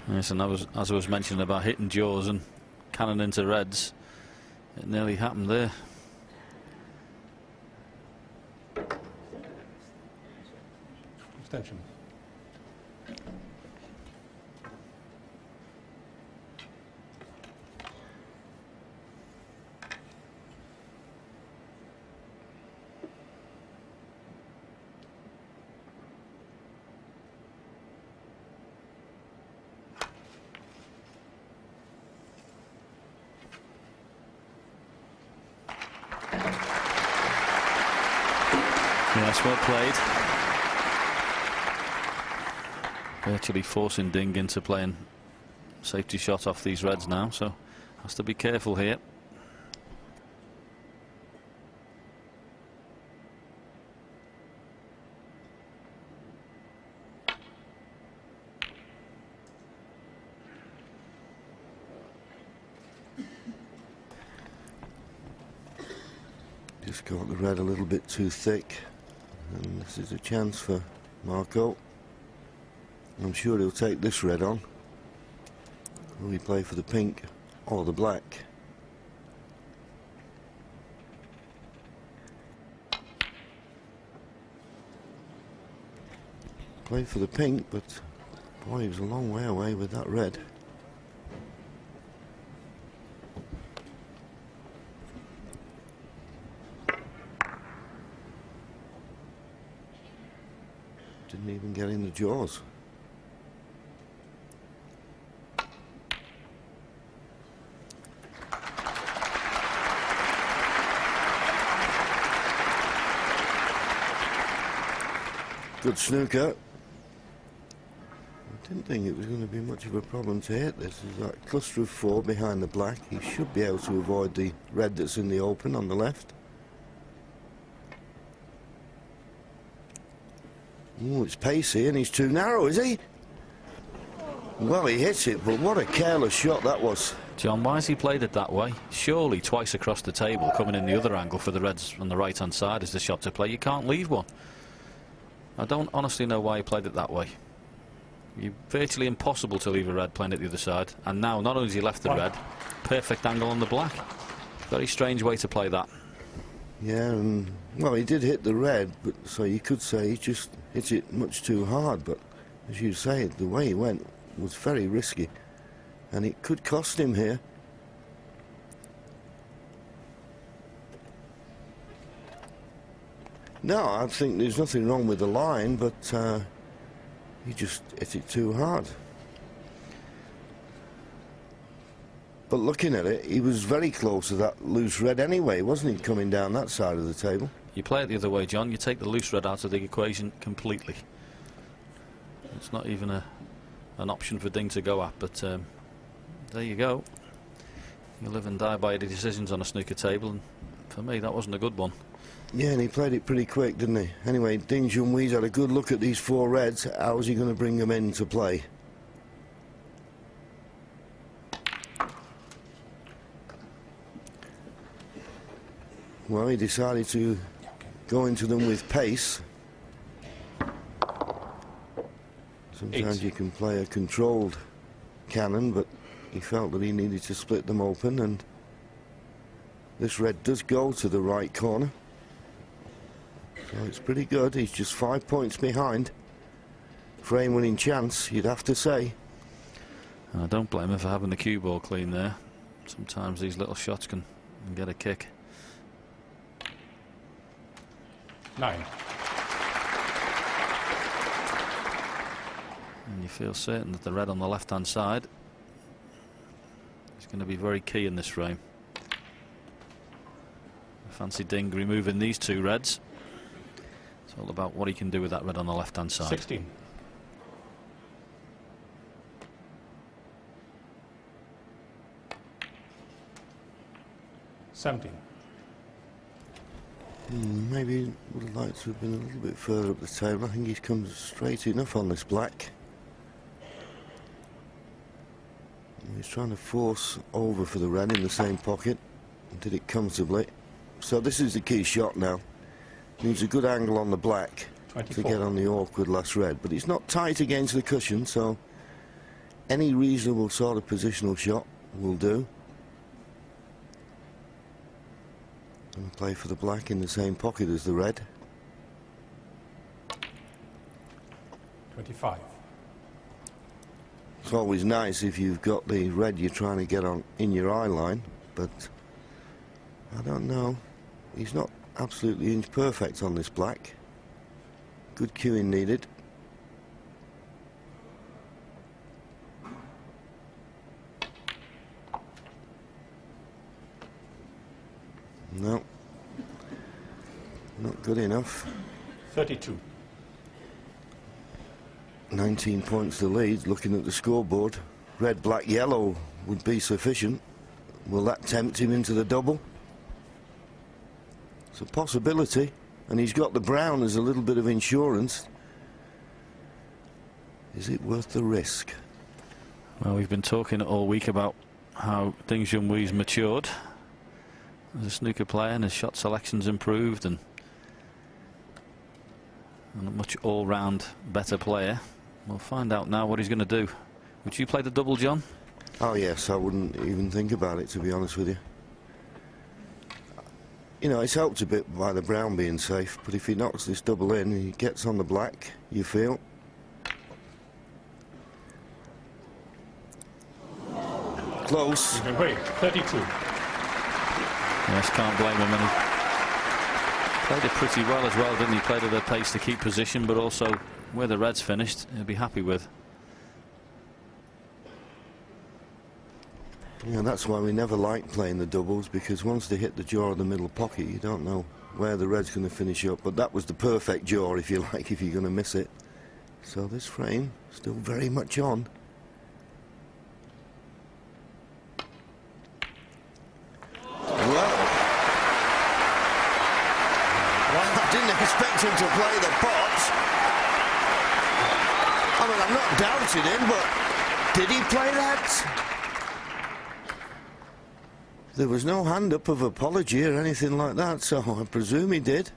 Yes, and as I was mentioning about hitting jaws and cannon into reds, it nearly happened there. Extension. Yes, well played. Virtually forcing Ding into playing safety shot off these reds now, so has to be careful here. Just got the red a little bit too thick, and this is a chance for Marco. I'm sure he'll take this red on. Will he play for the pink or the black? Play for the pink, but boy, he was a long way away with that red. Didn't even get in the jaws. Good snooker. I didn't think it was going to be much of a problem to hit this. There's that cluster of 4 behind the black. He should be able to avoid the red that's in the open on the left. Oh, it's pacey and he's too narrow, is he? Well, he hits it, but what a careless shot that was. John, why has he played it that way? Surely twice across the table, coming in the other angle for the reds on the right-hand side is the shot to play. You can't leave one. I don't honestly know why he played it that way. You're virtually impossible to leave a red playing at the other side. And now, not only has he left the red, perfect angle on the black. Very strange way to play that. Yeah, and well, he did hit the red, but so you could say he just hit it much too hard. But as you say, the way he went was very risky, and it could cost him here. No, I think there's nothing wrong with the line, but he just hit it too hard. But looking at it, he was very close to that loose red anyway, wasn't he, coming down that side of the table? You play it the other way, John. You take the loose red out of the equation completely. It's not even an option for Ding to go at, but there you go. You live and die by your decisions on a snooker table, and for me, that wasn't a good one. Yeah, and he played it pretty quick, didn't he? Anyway, Ding Junhui's had a good look at these 4 reds. How's he going to bring them into play? Well, he decided to go into them with pace. Sometimes you can play a controlled cannon, but he felt that he needed to split them open, and this red does go to the right corner. So it's pretty good. He's just 5 points behind. Frame-winning chance, you'd have to say. And I don't blame him for having the cue ball clean there. Sometimes these little shots can get a kick. 9. And you feel certain that the red on the left-hand side is going to be very key in this frame. I fancy Ding removing these 2 reds. It's all about what he can do with that red on the left-hand side. 16. Maybe would have liked to have been a little bit further up the table. I think he's come straight enough on this black. He's trying to force over for the red in the same pocket. Did it comfortably. So this is the key shot now. Needs a good angle on the black 24. to get on the awkward last red. But it's not tight against the cushion, so Any reasonable sort of positional shot will do. And play for the black in the same pocket as the red. 25. It's always nice if you've got the red you're trying to get on in your eye line, but I don't know. He's not absolutely inch perfect on this black. Good cueing needed. No, not good enough. 32. 19 points the lead. Looking at the scoreboard, red, black, yellow would be sufficient. Will that tempt him into the double? It's a possibility, and he's got the brown as a little bit of insurance. Is it worth the risk? Well, we've been talking all week about how Ding Junhui's matured as a snooker player, and his shot selection's improved, and a much all-round better player. We'll find out now what he's going to do. Would you play the double, John? Oh yes, I wouldn't even think about it, to be honest with you. You know, it's helped a bit by the brown being safe, but if he knocks this double in, he gets on the black, you feel. Close. Wait, 32. Yes, can't blame him. And he played it pretty well as well, didn't he? Played at a pace to keep position, but also where the red's finished, he'll be happy with. Yeah, that's why we never like playing the doubles, because once they hit the jaw of the middle pocket, you don't know where the red's going to finish up. But that was the perfect jaw, if you like, if you're going to miss it. So this frame still very much on. I didn't expect him to play the pot. I mean, I'm not doubting him, but did he play that? There was no hand up of apology or anything like that, so I presume he did.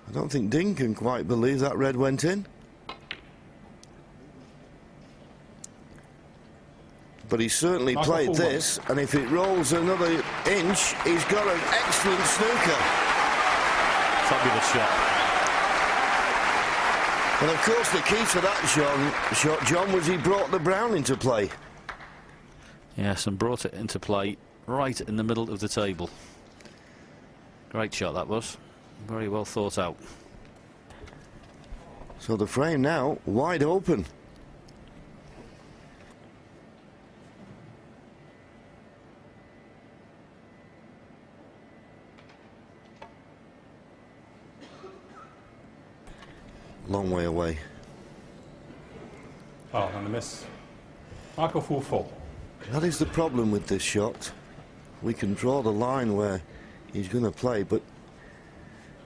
I don't think Ding can quite believe that red went in. But he certainly played this, and if it rolls another inch, he's got an excellent snooker. Fabulous shot. And of course the key to that shot, John, was he brought the brown into play. Yes, and brought it into play right in the middle of the table. Great shot that was. Very well thought out. So the frame now wide open. Long way away. Oh, and a miss. Marco full. That is the problem with this shot. We can draw the line where he's going to play, but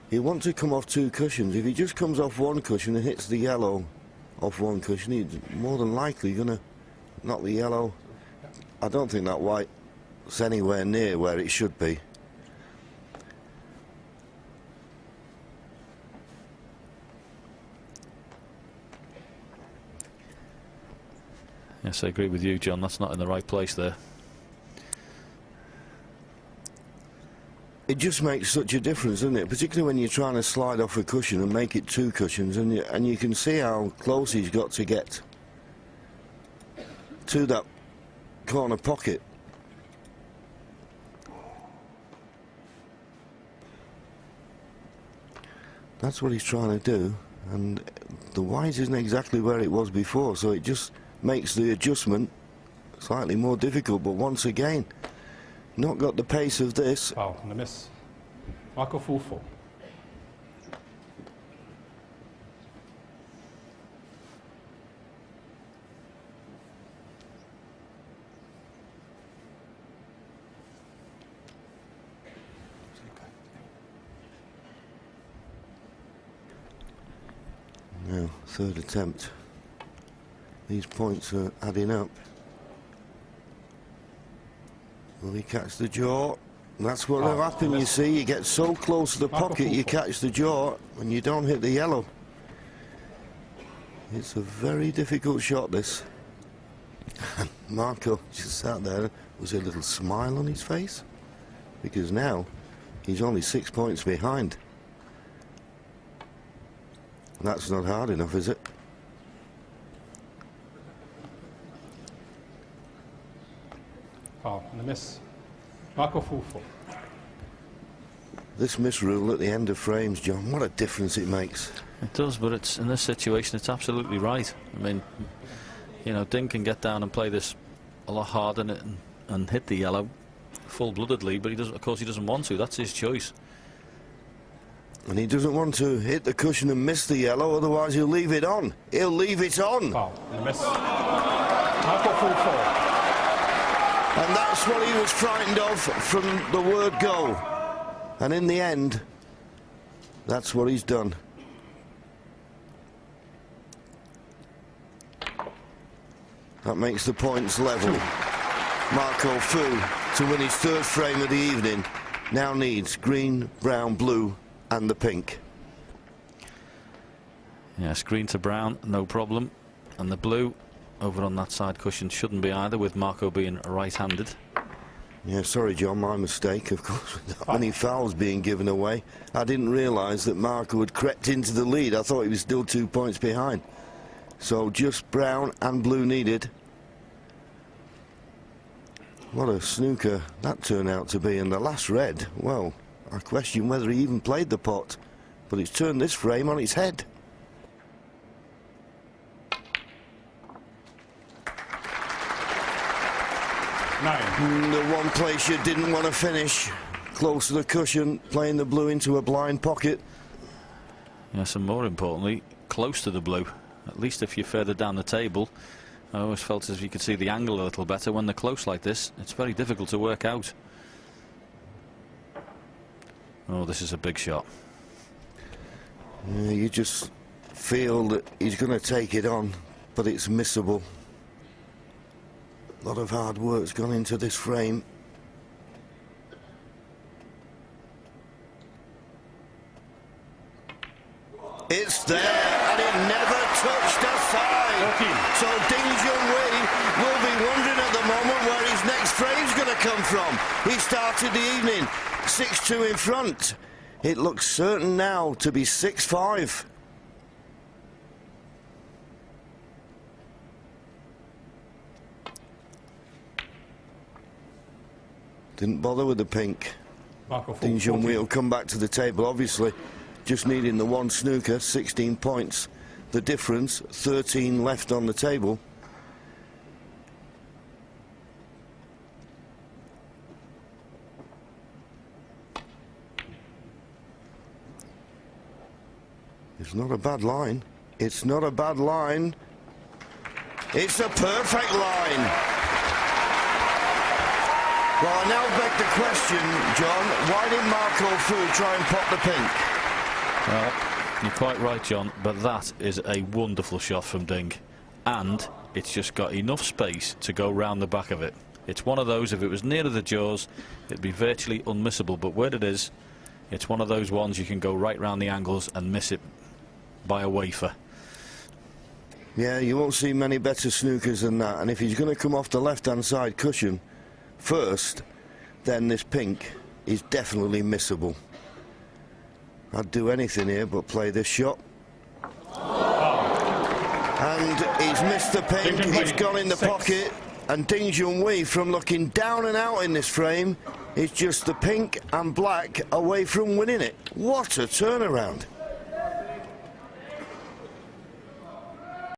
he wants to come off two cushions. If he just comes off one cushion and hits the yellow off one cushion, he's more than likely going to knock the yellow. I don't think that white's anywhere near where it should be. Yes, I agree with you, John. That's not in the right place there. It just makes such a difference, doesn't it? Particularly when you're trying to slide off a cushion and make it two cushions, and you can see how close he's got to get to that corner pocket. That's what he's trying to do, and the white isn't exactly where it was before, so it just makes the adjustment slightly more difficult. But once again, not got the pace of this. Oh, and a miss. Marco full. Now, third attempt. These points are adding up. Will he catch the jaw? That's what will happen, you see. You get so close to the pocket, you catch the jaw, and you don't hit the yellow. It's a very difficult shot, this. Marco just sat there with a little smile on his face, because now he's only 6 points behind. That's not hard enough, is it? Foul and a miss. Marco full. This misrule at the end of frames, John, what a difference it makes. It does, but it's in this situation, it's absolutely right. I mean, you know, Ding can get down and play this a lot harder and hit the yellow full-bloodedly, but he doesn't. Of course, he doesn't want to. That's his choice. And he doesn't want to hit the cushion and miss the yellow, otherwise he'll leave it on. He'll leave it on. Foul and a miss. Marco full. And that's what he was frightened of from the word go. And in the end, that's what he's done. That makes the points level. Marco Fu, to win his third frame of the evening, now needs green, brown, blue and the pink. Yes, green to brown, no problem. And the blue over on that side cushion shouldn't be either, with Marco being right-handed. Yeah, sorry, John, my mistake, of course, with that many fouls being given away. I didn't realise that Marco had crept into the lead. I thought he was still 2 points behind. So just brown and blue needed. What a snooker that turned out to be. And the last red, well, I question whether he even played the pot, but it's turned this frame on its head. The one place you didn't want to finish, close to the cushion, playing the blue into a blind pocket. Yes, and more importantly, close to the blue. At least if you're further down the table. I always felt as if you could see the angle a little better. When they're close like this, it's very difficult to work out. Oh, this is a big shot. You just feel that he's going to take it on, but it's missable. A lot of hard work's gone into this frame. It's there, and it never touched a side. So Ding Junhui will be wondering at the moment where his next frame's going to come from. He started the evening 6-2 in front. It looks certain now to be 6-5. Didn't bother with the pink. Ding Junhui will come back to the table, obviously. Just needing the one snooker, 16 points. The difference, 13 left on the table. It's not a bad line. It's not a bad line. It's a perfect line. Well, I now beg the question, John, why did Marco Fu try and pop the pink? Well, you're quite right, John, but that is a wonderful shot from Ding. And it's just got enough space to go round the back of it. It's one of those, if it was nearer the jaws, it'd be virtually unmissable. But where it is, it's one of those ones you can go right round the angles and miss it by a wafer. Yeah, you won't see many better snookers than that. And if he's going to come off the left-hand side cushion first, then this pink is definitely missable. I'd do anything here but play this shot. And he's missed the pink, it's gone in the pocket. And Ding Junhui, from looking down and out in this frame, is just the pink and black away from winning it. What a turnaround.